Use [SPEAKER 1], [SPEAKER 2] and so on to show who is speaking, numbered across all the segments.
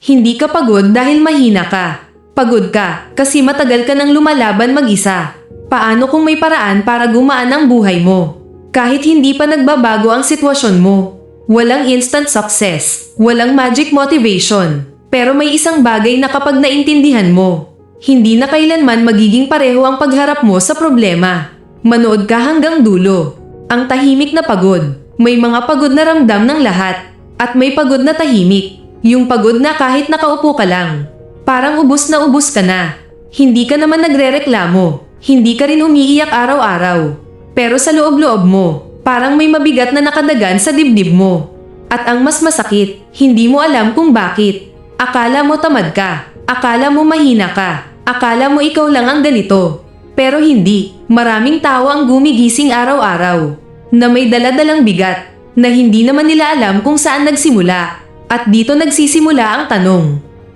[SPEAKER 1] Hindi ka pagod dahil mahina ka. Pagod ka kasi matagal ka nang lumalaban mag-isa. Paano kung may paraan para gumaan ang buhay mo? Kahit hindi pa nagbabago ang sitwasyon mo. Walang instant success, walang magic motivation. Pero may isang bagay na kapag naintindihan mo, hindi na kailanman magiging pareho ang pagharap mo sa problema. Manood ka hanggang dulo. Ang tahimik na pagod. May mga pagod na ramdam ng lahat. At may pagod na tahimik. Yung pagod na kahit nakaupo ka lang. Parang ubos na ubos ka na. Hindi ka naman nagrereklamo. Hindi ka rin umiiyak araw-araw. Pero sa loob-loob mo, parang may mabigat na nakadagan sa dibdib mo. At ang mas masakit, hindi mo alam kung bakit. Akala mo tamad ka. Akala mo mahina ka. Akala mo ikaw lang ang ganito. Pero hindi. Maraming tao ang gumigising araw-araw. Na may dala-dalang bigat. Na hindi naman nila alam kung saan nagsimula. At dito nagsisimula ang tanong.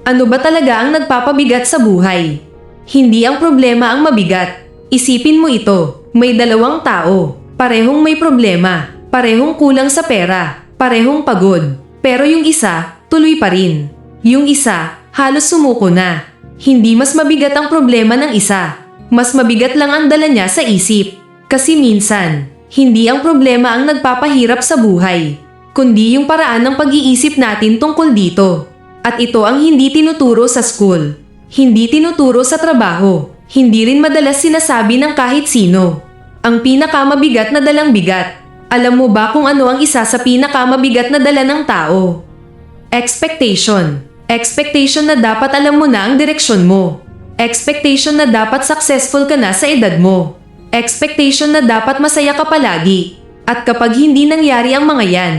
[SPEAKER 1] Ano ba talaga ang nagpapabigat sa buhay? Hindi ang problema ang mabigat. Isipin mo ito. May dalawang tao. Parehong may problema. Parehong kulang sa pera. Parehong pagod. Pero yung isa, tuloy pa rin. Yung isa, halos sumuko na. Hindi mas mabigat ang problema ng isa. Mas mabigat lang ang dala niya sa isip. Kasi minsan, hindi ang problema ang nagpapahirap sa buhay, kundi yung paraan ng pag-iisip natin tungkol dito. At ito ang hindi tinuturo sa school. Hindi tinuturo sa trabaho. Hindi rin madalas sinasabi ng kahit sino. Ang pinakamabigat na dalang bigat. Alam mo ba kung ano ang isa sa pinakamabigat na dala ng tao? Expectation. Expectation na dapat alam mo na ang direksyon mo. Expectation na dapat successful ka na sa edad mo. Expectation na dapat masaya ka palagi. At kapag hindi nangyari ang mga yan,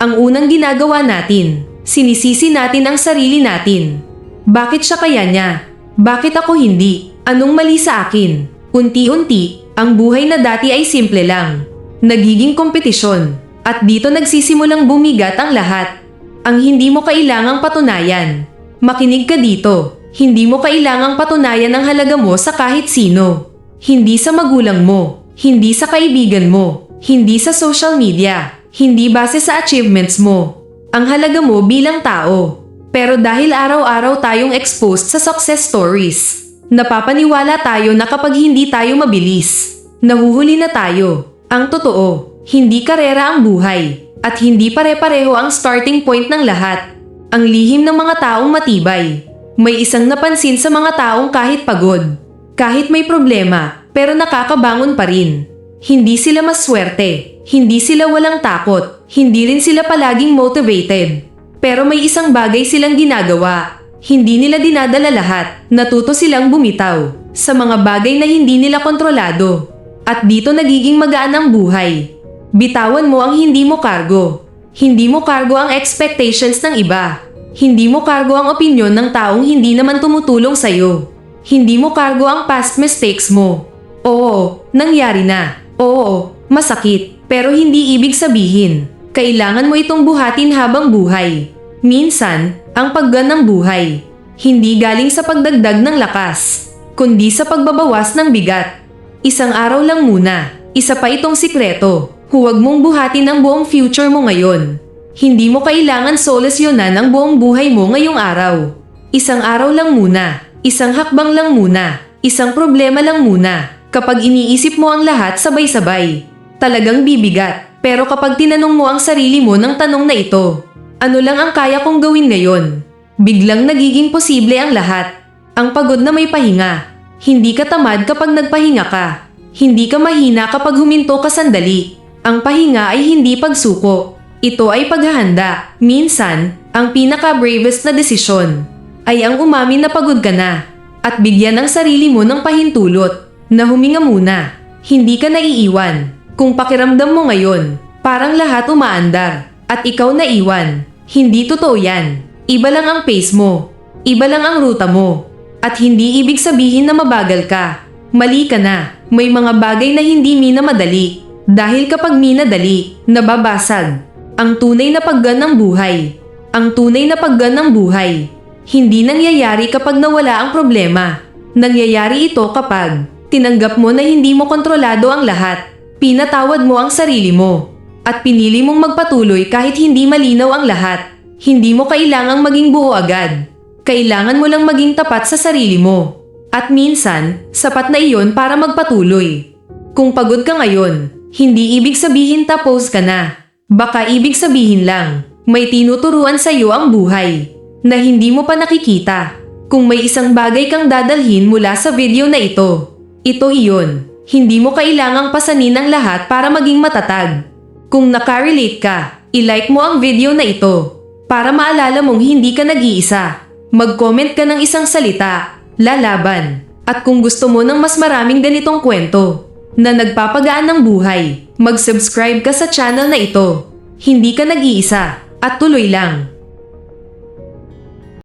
[SPEAKER 1] ang unang ginagawa natin, sinisisi natin ang sarili natin. Bakit siya kaya niya? Bakit ako hindi? Anong mali sa akin? Unti-unti, ang buhay na dati ay simple lang. Nagiging kompetisyon. At dito nagsisimulang bumigat ang lahat. Ang hindi mo kailangang patunayan. Makinig ka dito. Hindi mo kailangang patunayan ang halaga mo sa kahit sino. Hindi sa magulang mo. Hindi sa kaibigan mo. Hindi sa social media. Hindi base sa achievements mo. Ang halaga mo bilang tao. Pero dahil araw-araw tayong exposed sa success stories, napapaniwala tayo na kapag hindi tayo mabilis, nahuhuli na tayo. Ang totoo, hindi karera ang buhay. At hindi pare-pareho ang starting point ng lahat. Ang lihim ng mga taong matibay. May isang napansin sa mga taong kahit pagod, kahit may problema, pero nakakabangon pa rin. Hindi sila maswerte, hindi sila walang takot, hindi rin sila palaging motivated. Pero may isang bagay silang ginagawa. Hindi nila dinadala lahat, natuto silang bumitaw sa mga bagay na hindi nila kontrolado. At dito nagiging magaan ang buhay. Bitawan mo ang hindi mo kargo. Hindi mo kargo ang expectations ng iba. Hindi mo kargo ang opinyon ng taong hindi naman tumutulong sa'yo. Hindi mo kargo ang past mistakes mo. Oo, nangyari na. Oo, masakit. Pero hindi ibig sabihin, kailangan mo itong buhatin habang buhay. Minsan, ang paggan ng buhay, hindi galing sa pagdagdag ng lakas, kundi sa pagbabawas ng bigat. Isang araw lang muna. Isa pa itong sikreto. Huwag mong buhatin ang buong future mo ngayon. Hindi mo kailangan solusyonan ang buong buhay mo ngayong araw. Isang araw lang muna. Isang hakbang lang muna. Isang problema lang muna. Kapag iniisip mo ang lahat sabay-sabay, talagang bibigat. Pero kapag tinanong mo ang sarili mo ng tanong na ito, ano lang ang kaya kong gawin ngayon? Biglang nagiging posible ang lahat. Ang pagod na may pahinga. Hindi ka tamad kapag nagpahinga ka. Hindi ka mahina kapag huminto ka sandali. Ang pahinga ay hindi pagsuko. Ito ay paghahanda. Minsan, ang pinaka-bravest na desisyon ay ang umamin na pagod ka na at bigyan ang sarili mo ng pahintulot na huminga muna. Hindi ka naiiwan. Kung pakiramdam mo ngayon, parang lahat umaandar at ikaw naiwan. Hindi totoo yan. Iba lang ang pace mo. Iba lang ang ruta mo. At hindi ibig sabihin na mabagal ka. Mali ka na. May mga bagay na hindi minamadali. Dahil kapag minadali, nababasag. Ang tunay na paggan ng buhay. Ang tunay na paggan ng buhay. Hindi nangyayari kapag nawala ang problema. Nangyayari ito kapag tinanggap mo na hindi mo kontrolado ang lahat. Pinatawad mo ang sarili mo. At pinili mong magpatuloy kahit hindi malinaw ang lahat. Hindi mo kailangang maging buo agad. Kailangan mo lang maging tapat sa sarili mo. At minsan, sapat na iyon para magpatuloy. Kung pagod ka ngayon, hindi ibig sabihin tapos ka na. Baka ibig sabihin lang, may tinuturuan sa iyo ang buhay na hindi mo pa nakikita. Kung may isang bagay kang dadalhin mula sa video na ito iyon. Hindi mo kailangang pasanin ang lahat para maging matatag. Kung nakarelate ka, i-like mo ang video na ito para maalala mong hindi ka nag-iisa. Mag-comment ka ng isang salita, lalaban. At kung gusto mo ng mas maraming ganitong kwento na nagpapagaan ng buhay, mag-subscribe ka sa channel na ito. Hindi ka nag-iisa at tuloy lang.